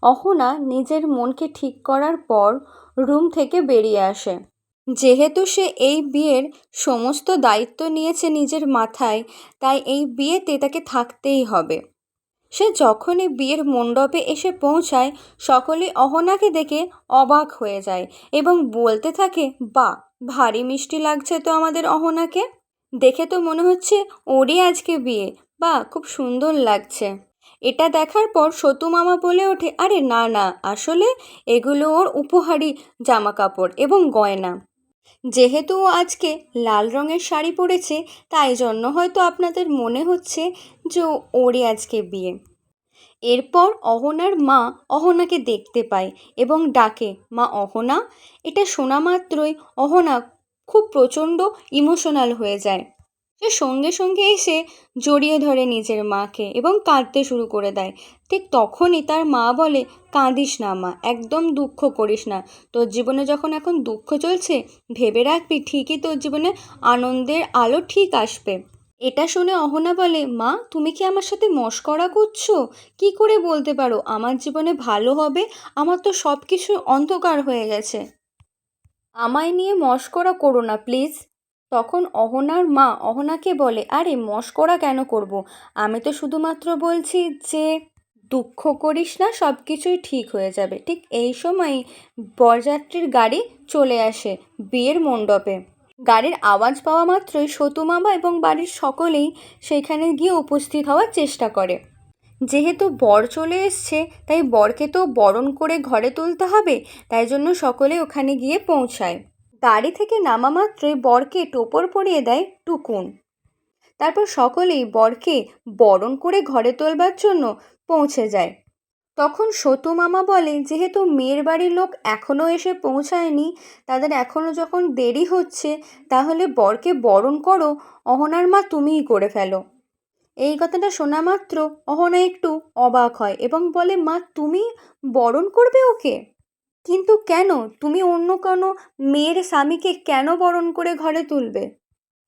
অহনা নিজের মনকে ঠিক করার পর রুম থেকে বেরিয়ে আসে। যেহেতু সে এই বিয়ের সমস্ত দায়িত্ব নিয়েছে নিজের মাথায়, তাই এই বিয়েতে তাকে থাকতেই হবে। সে যখনই বিয়ের মণ্ডপে এসে পৌঁছায়, সকলেই অহনাকে দেখে অবাক হয়ে যায় এবং বলতে থাকে, বাহ, ভারী মিষ্টি লাগছে তো আমাদের অহনাকে। দেখে তো মনে হচ্ছে ওরই আজকে বিয়ে। বাহ, খুব সুন্দর লাগছে। এটা দেখার পর সতু মামা বলে ওঠে, আরে না না, আসলে এগুলো ওর উপহারী জামা কাপড় এবং গয়না। যেহেতু ও আজকে লাল রঙের শাড়ি পরেছে, তাই জন্য হয়তো আপনাদের মনে হচ্ছে যে ওরই আজকে বিয়ে। এরপর অহনার মা অহনাকে দেখতে পায় এবং ডাকে, মা অহনা। এটা শোনা মাত্রই অহনা খুব প্রচণ্ড ইমোশনাল হয়ে যায়। সে সঙ্গে সঙ্গে এসে জড়িয়ে ধরে নিজের মাকে এবং কাঁদতে শুরু করে দেয়। ঠিক তখনই তার মা বলে, কাঁদিস না মা, একদম দুঃখ করিস না। তোর জীবনে যখন এখন দুঃখ চলছে, ভেবে রাখবি ঠিকই তোর জীবনে আনন্দের আলো ঠিক আসবে। এটা শুনে অহনা বলে, মা তুমি কি আমার সাথে মশকরা করছো? কি করে বলতে পারো আমার জীবনে ভালো হবে? আমার তো সব কিছু অন্ধকার হয়ে গেছে। আমায় নিয়ে মশকরা করো না প্লিজ। তখন অহনার মা অহনাকে বলে, আরে মশকরা কেন করব? আমি তো শুধুমাত্র বলছি যে দুঃখ করিস না, সব কিছুই ঠিক হয়ে যাবে। ঠিক এই সময়ই বরযাত্রীর গাড়ি চলে আসে বিয়ের মণ্ডপে। গাড়ির আওয়াজ পাওয়া মাত্রই সতু মামা এবং বাড়ির সকলেই সেখানে গিয়ে উপস্থিত হওয়ার চেষ্টা করে। যেহেতু বর চলে এসছে, তাই বরকে তো বরণ করে ঘরে তুলতে হবে, তাই জন্য সকলে ওখানে গিয়ে পৌঁছায়। গাড়ি থেকে নামা মাত্রই বরকে টোপর পরিয়ে দেয় টুকুন। তারপর সকলেই বরকে বরণ করে ঘরে তোলবার জন্য পৌঁছে যায়। তখন সতু মামা বলে, যেহেতু মেয়ের বাড়ির লোক এখনও এসে পৌঁছায়নি, তাদের এখনও যখন দেরি হচ্ছে, তাহলে বরকে বরণ করো, অহনার মা তুমিই করে ফেলো। এই কথাটা শোনা মাত্র অহনা একটু অবাক হয় এবং বলে, মা তুমি বরণ করবে ওকে? কিন্তু কেন? তুমি অন্য কোনো মেয়ের স্বামীকে কেন বরণ করে ঘরে তুলবে?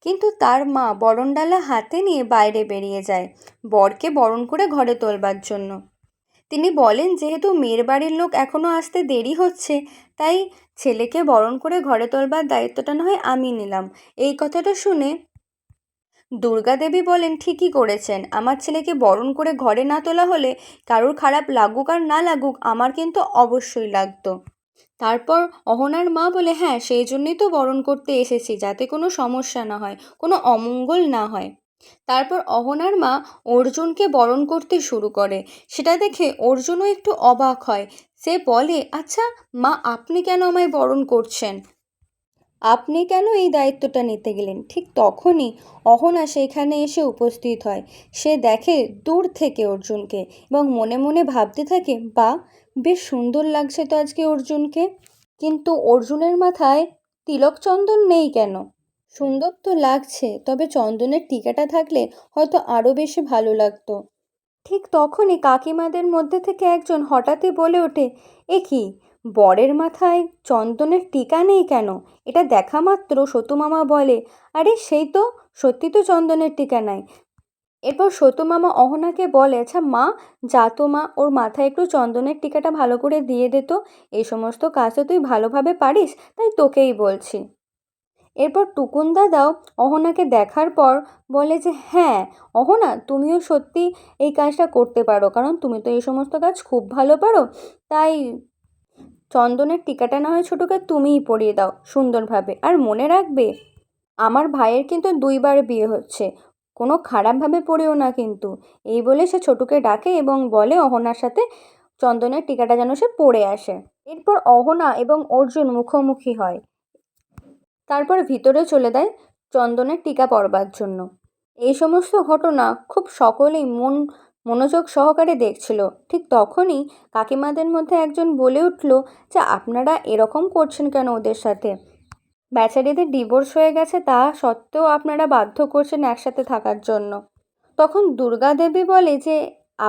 কিন্তু তার মা বরণডালা হাতে নিয়ে বাইরে বেরিয়ে যায় বরকে বরণ করে ঘরে তোলবার জন্য। তিনি বলেন, যেহেতু মেয়ের বাড়ির লোক এখনও আসতে দেরি হচ্ছে, তাই ছেলেকে বরণ করে ঘরে তোলবার দায়িত্বটা না হয় আমি নিলাম। এই কথাটা শুনে দুর্গা দেবী বলেন, ঠিকই করেছেন। আমার ছেলেকে বরণ করে ঘরে না তোলা হলে কারোর খারাপ লাগুক আর না লাগুক, আমার কিন্তু অবশ্যই লাগতো। তারপর অহনার মা বলে, হ্যাঁ সেই জন্যই তো বরণ করতে এসেছি, যাতে কোনো সমস্যা না হয়, কোনো অমঙ্গল না হয়। তারপর অহনার মা অর্জুনকে বরণ করতে শুরু করে। সেটা দেখে অর্জুনও একটু অবাক হয়। সে বলে, আচ্ছা মা, আপনি কেন আমায় বরণ করছেন? আপনি কেন এই দায়িত্বটা নিতে গেলেন? ঠিক তখনই অহনা সেখানে এসে উপস্থিত হয়। সে দেখে দূর থেকে অর্জুনকে এবং মনে মনে ভাবতে থাকে, বা বেশ সুন্দর লাগছে তো আজকে অর্জুনকে। কিন্তু অর্জুনের মাথায় তিলক চন্দন নেই কেন? সুন্দর তো লাগছে, তবে চন্দনের টিকাটা থাকলে হয়তো আরও বেশি ভালো লাগতো। ঠিক তখনই কাকিমাদের মধ্যে থেকে একজন হঠাৎই বলে ওঠে, এ কি, বরের মাথায় চন্দনের টিকা নেই কেন? এটা দেখা মাত্র সতু মামা বলে, আরে সেই তো, সত্যি তো চন্দনের টিকা নাই। এরপর সতু মামা অহনাকে বলে, আচ্ছা মা, যা তো মা, ওর মাথায় একটু চন্দনের টিকাটা ভালো করে দিয়ে দে তো। এই সমস্ত কাজ তো তুই ভালোভাবে পারিস, তাই তোকেই বলছি। এরপর টুকুন দাদাও অহনাকে দেখার পর বলে যে, হ্যাঁ অহনা, তুমিও সত্যি এই কাজটা করতে পারো, কারণ তুমি তো এই সমস্ত কাজ খুব ভালো পারো। তাই চন্দনের টিকাটা না হয় ছোটোকে তুমিই পরিয়ে দাও সুন্দরভাবে। আর মনে রাখবে, আমার ভাইয়ের কিন্তু 2বার বিয়ে হচ্ছে, কোনো খারাপভাবে পড়েও না কিন্তু। এই বলে সে ছোটুকে ডাকে এবং বলে অহনার সাথে চন্দনের টিকাটা যেন সে পরে আসে। এরপর অহনা এবং অর্জুন মুখোমুখি হয়। তারপর ভিতরে চলে যায় চন্দনের টিকা পরবার জন্য। এই সমস্ত ঘটনা খুব সকলেই মনোযোগ সহকারে দেখছিল। ঠিক তখনই কাকিমাদের মধ্যে একজন বলে উঠল যে, আপনারা এরকম করছেন কেন ওদের সাথে? বেচারিদের ডিভোর্স হয়ে গেছে, তা সত্ত্বেও আপনারা বাধ্য করছেন একসাথে থাকার জন্য। তখন দুর্গা দেবী বলে যে,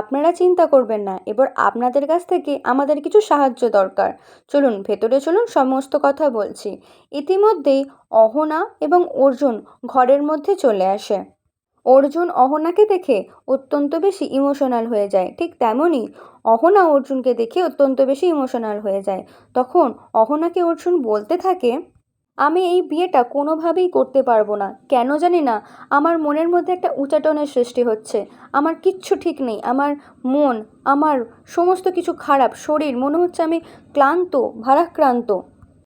আপনারা চিন্তা করবেন না, এবার আপনাদের কাছ থেকে আমাদের কিছু সাহায্য দরকার। চলুন ভেতরে চলুন, সমস্ত কথা বলছি। ইতিমধ্যেই অহনা এবং অর্জুন ঘরের মধ্যে চলে আসে। অর্জুন অহনাকে দেখে অত্যন্ত বেশি ইমোশনাল হয়ে যায়। ঠিক তেমনই অহনা অর্জুনকে দেখে অত্যন্ত বেশি ইমোশনাল হয়ে যায়। তখন অহনাকে অর্জুন বলতে থাকে, আমি এই বিয়েটা কোনোভাবেই করতে পারবো না, কেন জানি না আমার মনের মধ্যে একটা উচাটনের সৃষ্টি হচ্ছে। আমার কিচ্ছু ঠিক নেই, আমার মন, আমার সমস্ত কিছু খারাপ, শরীর মনে হচ্ছে আমি ক্লান্ত, ভারাক্রান্ত।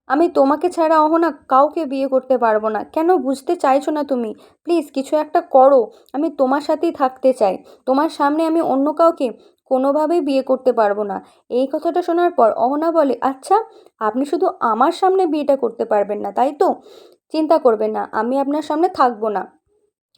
আমি তোমাকে ছাড়া অহনা কাউকে বিয়ে করতে পারবো না। কেন বুঝতে চাইছো না তুমি? প্লিজ কিছু একটা করো। আমি তোমার সাথেই থাকতে চাই। তোমার সামনে আমি অন্য কাউকে কোনোভাবেই বিয়ে করতে পারবো না। এই কথাটা শোনার পর অহনা বলে, আচ্ছা, আপনি শুধু আমার সামনে বিয়েটা করতে পারবেন না, তাই তো? চিন্তা করবেন না, আমি আপনার সামনে থাকবো না,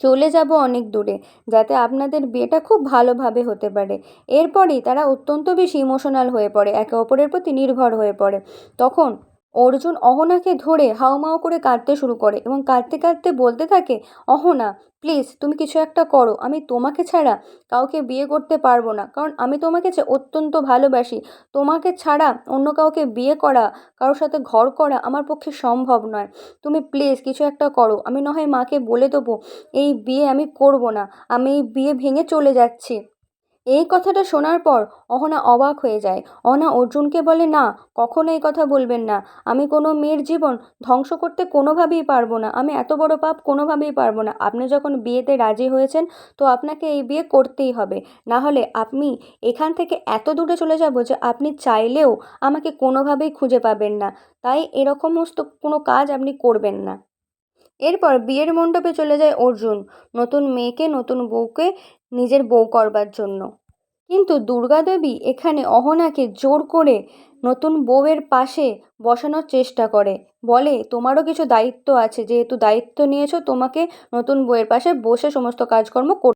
চলে যাব অনেক দূরে, যাতে আপনাদের বিয়েটা খুব ভালোভাবে হতে পারে। এরপরই তারা অত্যন্ত বেশি ইমোশনাল হয়ে পড়ে, একে অপরের প্রতি নির্ভর হয়ে পড়ে। তখন অর্জুন অহনাকে ধরে হাউমাউ করে কাঁদতে শুরু করে এবং কাঁদতে কাঁদতে বলতে থাকে, অহনা প্লিজ তুমি কিছু একটা করো, আমি তোমাকে ছাড়া কাউকে বিয়ে করতে পারবো না, কারণ আমি তোমাকে যে অত্যন্ত ভালোবাসি। তোমাকে ছাড়া অন্য কাউকে বিয়ে করা, কারোর সাথে ঘর করা আমার পক্ষে সম্ভব নয়। তুমি প্লিজ কিছু একটা করো। আমি না হয় মাকে বলে দেবো এই বিয়ে আমি করব না, আমি এই বিয়ে ভেঙে চলে যাচ্ছি। এই কথাটা শোনার পর অহনা অবাক হয়ে যায়। অহনা অর্জুনকে বলে, না, কখনো এই কথা বলবেন না। আমি কোনো মেয়ের জীবন ধ্বংস করতে কোনোভাবেই পারবো না। আমি এত বড় পাপ কোনোভাবেই পারবো না। আপনি যখন বিয়েতে রাজি হয়েছেন, তো আপনাকে এই বিয়ে করতেই হবে। না হলে আপনি এখান থেকে এত দূরে চলে যাব যে আপনি চাইলেও আমাকে কোনোভাবেই খুঁজে পাবেন না। তাই এরকম সমস্ত কোনো কাজ আপনি করবেন না। এরপর বিয়ের মণ্ডপে চলে যায় অর্জুন, নতুন মেয়েকে, নতুন বউকে নিজের বউ করবার জন্য। কিন্তু দুর্গাদেবী এখানে অহনাকে জোর করে নতুন বউয়ের পাশে বসানোর চেষ্টা করে। বলে, তোমারও কিছু দায়িত্ব আছে, যেহেতু দায়িত্ব নিয়েছো, তোমাকে নতুন বউয়ের পাশে বসে সমস্ত কাজকর্ম করতে